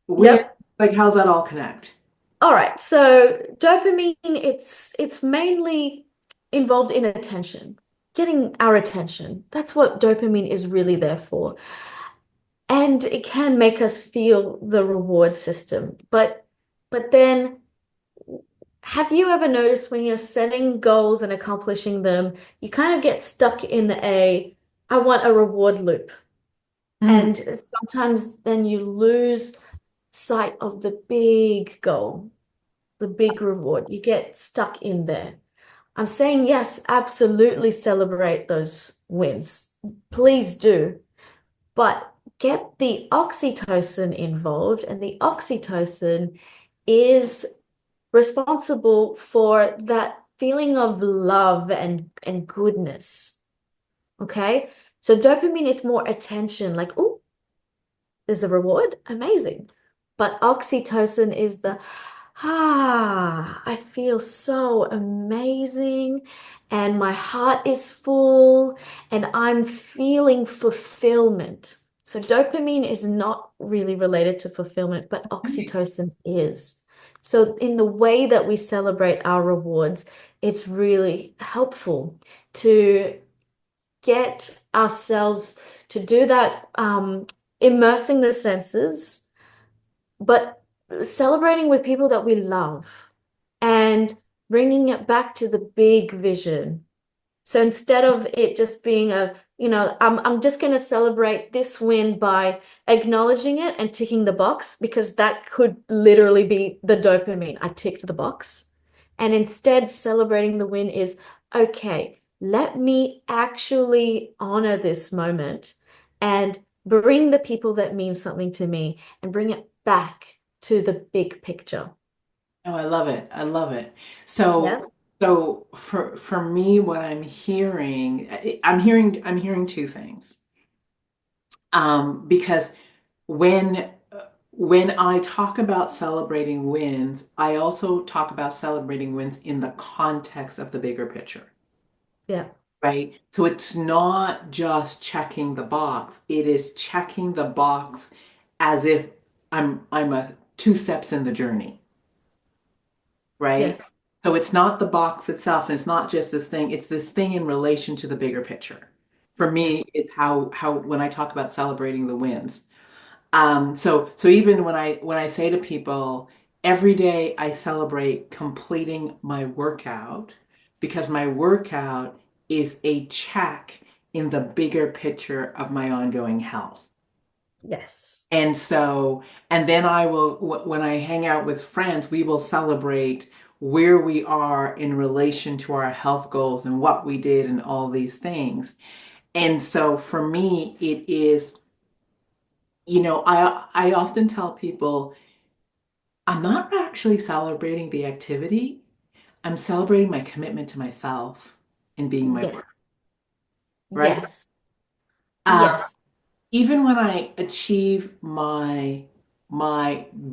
when, yep. like, how's that all connect? All right. So dopamine, it's mainly involved in attention. getting our attention. That's what dopamine is really there for. And it can make us feel the reward system. But then have you ever noticed when you're setting goals and accomplishing them, you kind of get stuck in I want a reward loop. Mm. And sometimes then you lose sight of the big goal, the big reward. You get stuck in there. I'm saying yes, absolutely celebrate those wins. Please do. But get the oxytocin involved, and the oxytocin is responsible for that feeling of love and goodness. Okay? So dopamine is more attention, like, oh, there's a reward, amazing. But oxytocin is I feel so amazing, and my heart is full, and I'm feeling fulfillment. So dopamine is not really related to fulfillment, but oxytocin is. So in the way that we celebrate our rewards, it's really helpful to get ourselves to do that, immersing the senses, but celebrating with people that we love and bringing it back to the big vision. So instead of it just being I'm just going to celebrate this win by acknowledging it and ticking the box, because that could literally be the dopamine. I ticked the box. And instead, celebrating the win is, okay, let me actually honor this moment and bring the people that mean something to me and bring it back to the big picture. Oh, I love it. I love it. Yeah. So for me, what I'm hearing, I'm hearing two things. Because when when I talk about celebrating wins, I also talk about celebrating wins in the context of the bigger picture, Yeah. right? So it's not just checking the box, it is checking the box as if I'm a two steps in the journey, right? Yes. So it's not the box itself, and it's not just this thing, it's this thing in relation to the bigger picture. For Yes. me, it's how when I talk about celebrating the wins. So even when I say to people, every day I celebrate completing my workout because my workout is a check in the bigger picture of my ongoing health. Yes. And so, and then when I hang out with friends, we will celebrate where we are in relation to our health goals and what we did and all these things. And so for me, it is, I often tell people, I'm not actually celebrating the activity. I'm celebrating my commitment to myself and being my Yes. worth, right? Yes. Um, Yes. Even when I achieve my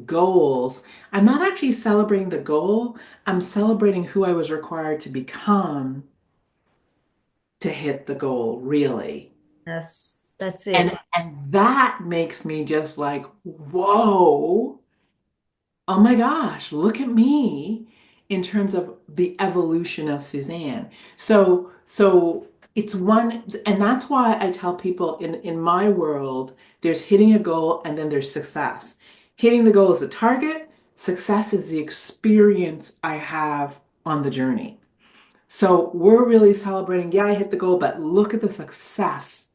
goals, I'm not actually celebrating the goal. I'm celebrating who I was required to become to hit the goal, really. Yes. That's And it. and that makes me just like, whoa. Oh my gosh, look at me in terms of the evolution of Suzanne. So it's one, and that's why I tell people in my world, there's hitting a goal and then there's success. Hitting the goal is the target, success is the experience I have on the journey. So we're really celebrating, yeah, I hit the goal, but look at the success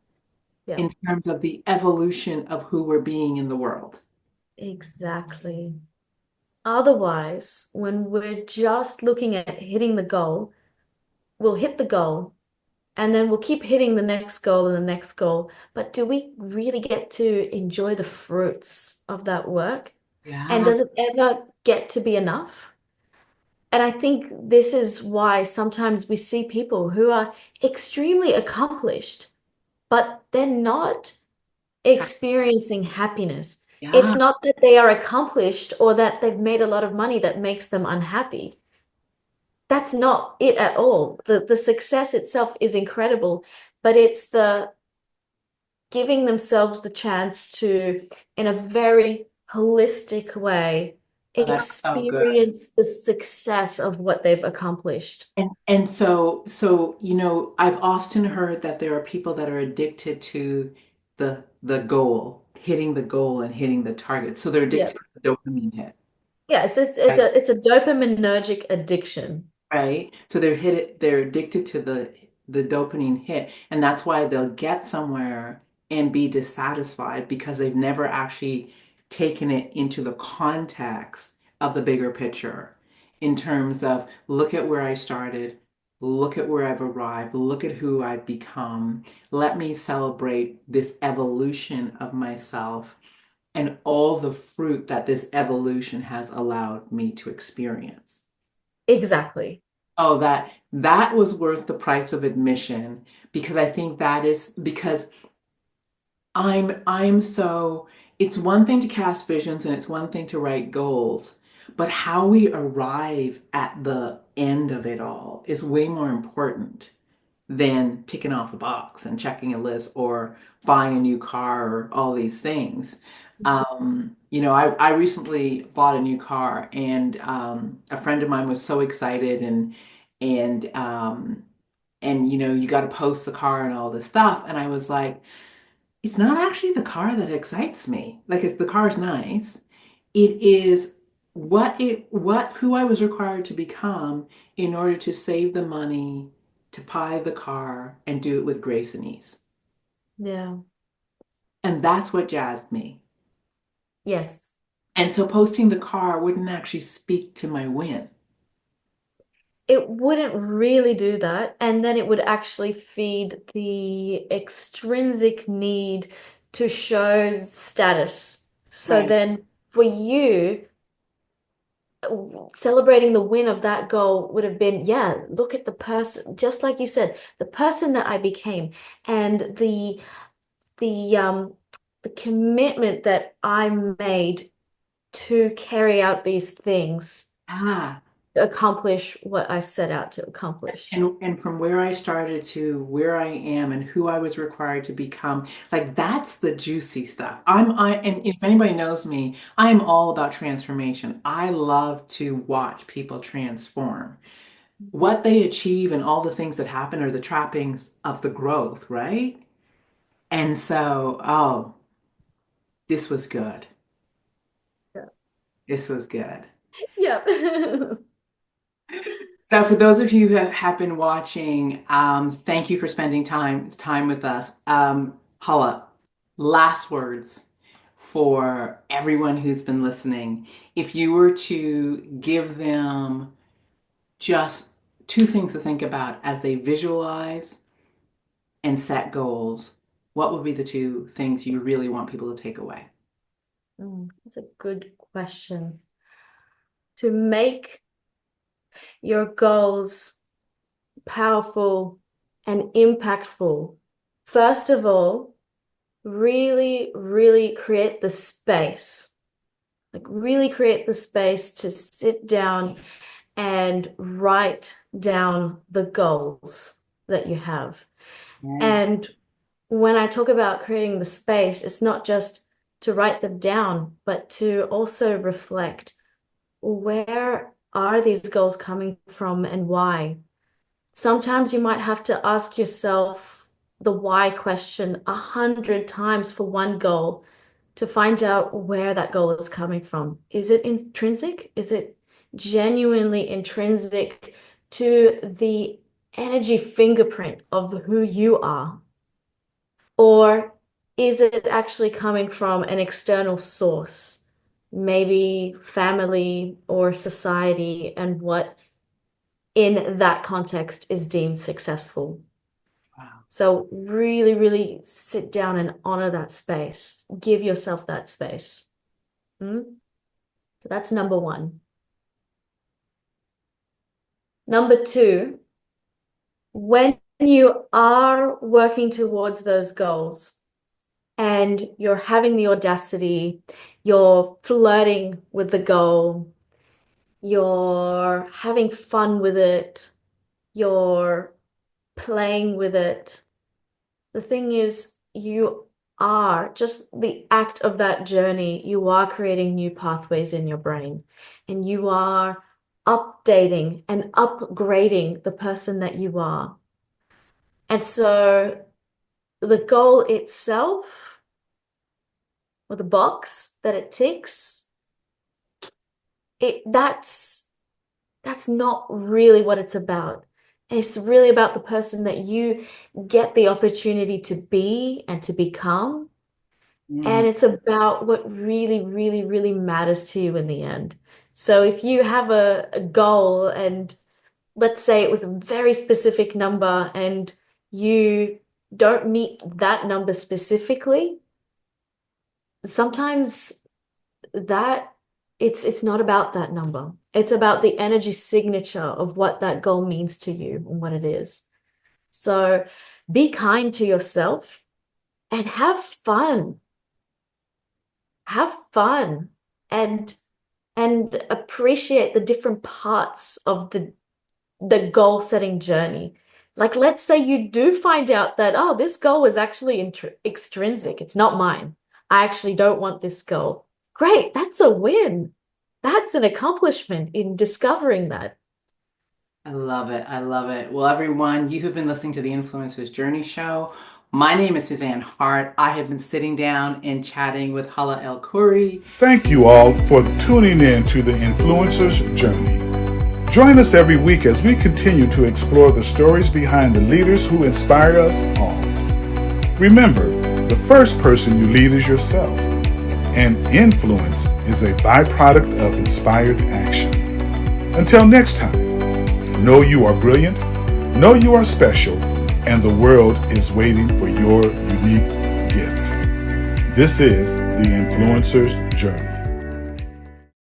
Yeah. in terms of the evolution of who we're being in the world. Exactly. Otherwise, when we're just looking at hitting the goal, we'll hit the goal and then we'll keep hitting the next goal and the next goal. But do we really get to enjoy the fruits of that work? And Yeah. does it ever get to be enough? And I think this is why sometimes we see people who are extremely accomplished, but they're not experiencing happiness. It's Yeah. not that they are accomplished or that they've made a lot of money that makes them unhappy. That's not it at all. The success itself is incredible, but it's the giving themselves the chance to, in a very holistic way, Oh, that's so good. experience the success of what they've accomplished. And so I've often heard that there are people that are addicted to the goal, hitting the goal and hitting the target. So they're Yeah. addicted to the dopamine hit. Yes, it's a dopaminergic addiction. Right? So they're addicted to the dopamine hit, and that's why they'll get somewhere and be dissatisfied because they've never actually taken it into the context of the bigger picture in terms of look at where I started, look at where I've arrived, look at who I've become. Let me celebrate this evolution of myself and all the fruit that this evolution has allowed me to experience. Exactly. Oh, that was worth the price of admission because I think that is because I'm so it's one thing to cast visions and it's one thing to write goals, but how we arrive at the end of it all is way more important than ticking off a box and checking a list or buying a new car or all these things. I recently bought a new car and a friend of mine was so excited and you got to post the car and all this stuff. And I was like, it's not actually the car that excites me. Like if the car's nice, it is who I was required to become in order to save the money to buy the car and do it with grace and ease. Yeah. And that's what jazzed me. Yes. And so posting the car wouldn't actually speak to my win. It wouldn't really do that. And then it would actually feed the extrinsic need to show status. So Right. then for you, celebrating the win of that goal would have been, yeah, look at the person, just like you said, the person that I became and the the commitment that I made to carry out these things, Ah, to accomplish what I set out to accomplish. and from where I started to where I am and who I was required to become, like that's the juicy stuff. And if anybody knows me, I'm all about transformation. I love to watch people transform. What they achieve and all the things that happen are the trappings of the growth, right? And so, oh, this was good. Yeah. This was good. Yeah. So for those of you who have been watching, thank you for spending time with us. Hala, last words for everyone who's been listening. If you were to give them just two things to think about as they visualize and set goals, what would be the two things you really want people to take away? That's a good question. To make your goals powerful and impactful, first of all, really, really create the space. Like, really create the space to sit down and write down the goals that you have. Yeah. And when I talk about creating the space, it's not just to write them down, but to also reflect, where are these goals coming from and why? Sometimes you might have to ask yourself the why question 100 times for one goal to find out where that goal is coming from. Is it intrinsic? Is it genuinely intrinsic to the energy fingerprint of who you are? Or is it actually coming from an external source, maybe family or society, and what in that context is deemed successful? Wow. So really, really sit down and honor that space. Give yourself that space. Mm? So that's number one. Number two, when you are working towards those goals and you're having the audacity, you're flirting with the goal, you're having fun with it, you're playing with it. The thing is, you are, just the act of that journey, you are creating new pathways in your brain, and you are updating and upgrading the person that you are. And so the goal itself, or the box that it ticks, that's not really what it's about. It's really about the person that you get the opportunity to be and to become. And it's about what really, really, really matters to you in the end. So if you have a goal, and let's say it was a very specific number, and you don't meet that number specifically, sometimes that it's not about that number. It's about the energy signature of what that goal means to you and what it is. So be kind to yourself and have fun. Have fun and appreciate the different parts of the goal setting journey. Like, let's say you do find out that, oh, this goal was actually extrinsic. It's not mine. I actually don't want this goal. Great, that's a win. That's an accomplishment in discovering that. I love it. I love it. Well, everyone, you have been listening to the Influencer's Journey Show. My name is Suzan Hart. I have been sitting down and chatting with Hala El Khoury. Thank you all for tuning in to the Influencer's Journey. Join us every week as we continue to explore the stories behind the leaders who inspire us all. Remember, the first person you lead is yourself, and influence is a byproduct of inspired action. Until next time, know you are brilliant, know you are special, and the world is waiting for your unique gift. This is the Influencer's Journey.